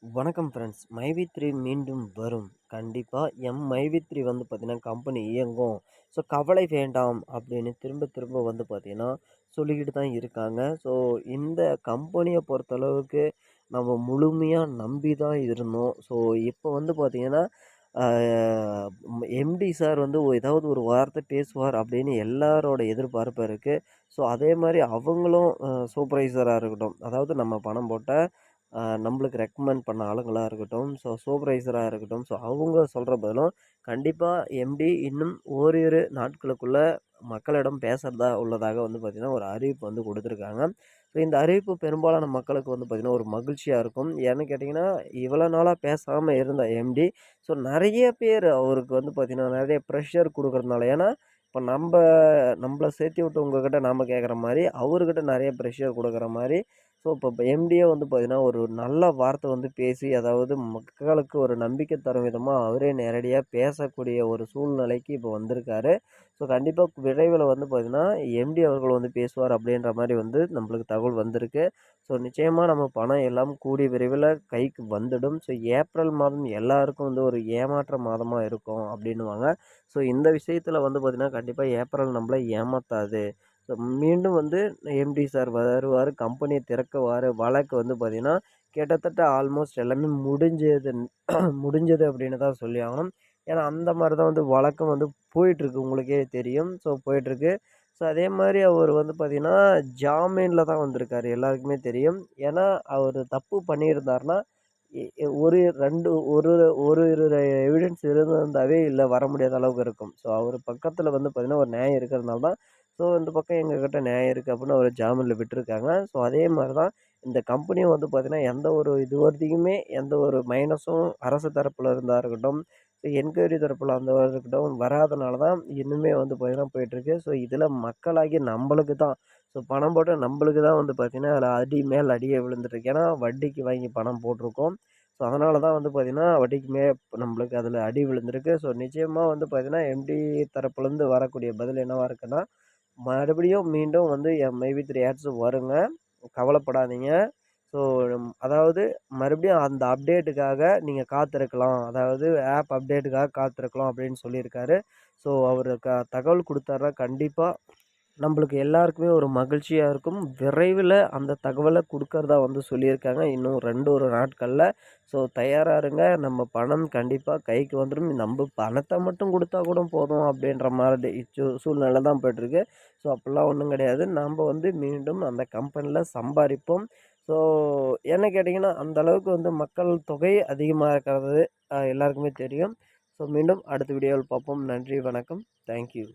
வணக்கம் ஃப்ரெண்ட்ஸ். மைவி3 மீண்டும் வரும். கண்டிப்பா மைவி3 வந்து பார்த்தீங்கன்னா, கம்பெனி இயங்கும். ஸோ கவலை வேண்டாம் அப்படின்னு திரும்ப திரும்ப வந்து பார்த்தீங்கன்னா, சொல்லிக்கிட்டு தான் இருக்காங்க. ஸோ இந்த கம்பெனிய பொறுத்தளவுக்கு நம்ம முழுமையா நம்பி தான் இருந்தோம். ஸோ இப்போ வந்து பார்த்தீங்கன்னா, ஆ எம்டி சார் வந்து ஏதாவது ஒரு வார்த்தை பேசுவார் அப்படின்னு எல்லாரோட எதிர்பார்ப்பு இருக்கு. ஸோ அதே மாரி அவங்களும் சூப்பர்வைசரா இருக்கட்டும், அதாவது நம்ம பணம் போட்ட நம்மளுக்கு ரெக்கமெண்ட் பண்ண ஆளுங்களா இருக்கட்டும், ஸோ சூப்பர்வைசரா இருக்கட்டும், ஸோ அவங்க சொல்ற பதிலும் கண்டிப்பா எம்டி இன்னும் ஓரிரு நாட்களுக்குள்ள மக்களிடம் பேசுறதா உள்ளதாக வந்து பார்த்தீங்கன்னா, ஒரு அறிவிப்பு வந்து குடுத்துருக்காங்க. ஸோ இந்த அறிவிப்பு பெரும்பாலான மக்களுக்கு வந்து பார்த்தீங்கன்னா, ஒரு மகிழ்ச்சியா இருக்கும். ஏன்னு கேட்டீங்கன்னா, இவ்வளோ நாளா பேசாம இருந்த எம்டி, ஸோ நெறைய பேர் அவருக்கு வந்து பார்த்தீங்கன்னா, நெறைய ப்ரெஷர் குடுக்குறதுனால ஏன்னா, இப்ப நம்பள சேர்த்தி விட்டவங்ககிட்ட நாம கேட்குற மாரி, அவருகிட்ட நெறைய ப்ரெஷர் குடுக்குற மாரி ஸோ, இப்போ எம்டியே வந்து பார்த்தீங்கன்னா, ஒரு நல்ல வார்த்தை வந்து பேசி, அதாவது மக்களுக்கு ஒரு நம்பிக்கை தரும் விதமா அவரே நேரடியா பேசக்கூடிய ஒரு சூழ்நிலைக்கு இப்போ வந்திருக்காரு. ஸோ, கண்டிப்பா விரைவில வந்து பார்த்தீங்கன்னா, எம்டி அவர்கள் வந்து பேசுவார் அப்படின்ற மாரி வந்து நம்மளுக்கு தகவல் வந்திருக்கு. ஸோ, நிச்சயமா நம்ம பணம் எல்லாம் கூடிய விரைவில கைக்கு வந்துடும். ஸோ, ஏப்ரல் மாதம் எல்லாருக்கும் வந்து ஒரு ஏமாற்ற மாதமா இருக்கும் அப்படின்னுவாங்க. ஸோ, இந்த விஷயத்தில வந்து பார்த்தீங்கன்னா, கண்டிப்பா ஏப்ரல் நம்மள ஏமாத்தாது. ஸோ மீண்டும் வந்து எம்டி சார் வருவாரு. கம்பெனிய திறக்குவாரு. வழக்கு வந்து பார்த்தீங்கன்னா, கிட்டத்தட்ட ஆல்மோஸ்ட் எல்லாமே முடிஞ்சது அப்படின்னு தான் சொல்லி ஆகணும். ஏன்னா, அந்த மாரி தான் வந்து வழக்கம் வந்து போயிட்டுருக்கு. உங்களுக்கே தெரியும். ஸோ போயிட்டுருக்கு. ஸோ அதே மாரி அவரு வந்து பார்த்தீங்கன்னா, ஜாமீன்ல தான் வந்திருக்காரு. எல்லாருக்குமே தெரியும். ஏன்னா, அவரு தப்பு பண்ணியிருந்தாருன்னா, எ எ ஒரு 2 ஒரு ஒரு எவிடன்ஸ் இருந்திருந்தாவே இல்ல வர முடியாத அளவுக்கு இருக்கும். ஸோ அவரு பக்கத்துல வந்து பார்த்தீங்கன்னா, ஒரு நியாயம் இருக்கிறதுனால தான் ஸோ இந்த பக்கம் எங்ககிட்ட நியாயம் இருக்கு அப்படின்னு அவர ஜாமீன்ல விட்டுருக்காங்க. ஸோ அதே மாரி தான் இந்த கம்பெனியும் வந்து பார்த்தீங்கன்னா, எந்த ஒரு இதுவரைக்குமே எந்த ஒரு மைனஸும் அரசு தரப்புல இருந்தா இருக்கட்டும், என்கொயரி தரப்புல அந்த இருக்கட்டும் வராதனால தான் இன்னுமே வந்து பார்த்தீங்கன்னா போயிட்டுருக்கு. ஸோ இதில மக்களாகிய நம்பளுக்கு தான் ஸோ பணம் போட்ட நம்பளுக்கு தான் வந்து பார்த்தீங்கன்னா, அதில அடி மேல் அடியே விழுந்துட்டுருக்கு. ஏன்னா வட்டிக்கு வாங்கி பணம் போட்டிருக்கோம். ஸோ அதனால தான் வந்து பார்த்தீங்கன்னா, வட்டிக்கு நம்மளுக்கு அதில அடி விழுந்திருக்கு. ஸோ நிச்சயமா வந்து பார்த்தீங்கன்னா, எம்டி தரப்புலேருந்து வரக்கூடிய பதில் என்னவா இருக்குன்னா மறுபடியும் மீண்டும் வந்து MyV3 ஆட்ஸ் வருங்க. கவலைப்படாதீங்க. ஸோ அதாவது மறுபடியும் அந்த அப்டேட்டுக்காக நீங்க காத்திருக்கலாம். அதாவது ஆப் அப்டேட்டுக்காக காத்திருக்கலாம் அப்படின்னு சொல்லியிருக்காரு. ஸோ அவரு தகவல் குடுத்தாருன்னா கண்டிப்பா நம்பளுக்கு எல்லாருக்குமே ஒரு மகிழ்ச்சியா இருக்கும். விரைவில அந்த தகவல குடுக்கறதா வந்து சொல்லியிருக்காங்க. இன்னும் 2 1 நாட்கள்ல. ஸோ தயாரா இருங்க. நம்ம பணம் கண்டிப்பா கைக்கு வந்துரும். நம்ப பணத்த மட்டும் குடுத்தா கூட போதும் அப்படின்ற மாதிரி சூழ்நிலை தான் போயிட்டுருக்கு. ஸோ அப்படிலாம் ஒண்ணும் கிடையாது. நம்ப வந்து மீண்டும் அந்த கம்பெனில சம்பாரிப்போம். ஸோ என்ன கேட்டீங்கன்னா, அந்த அளவுக்கு வந்து மக்கள் தொகை அதிகமா இருக்கிறது எல்லாருக்குமே தெரியும். ஸோ மீண்டும் அடுத்த வீடியோவில் பார்ப்போம். நன்றி, வணக்கம். Thank you.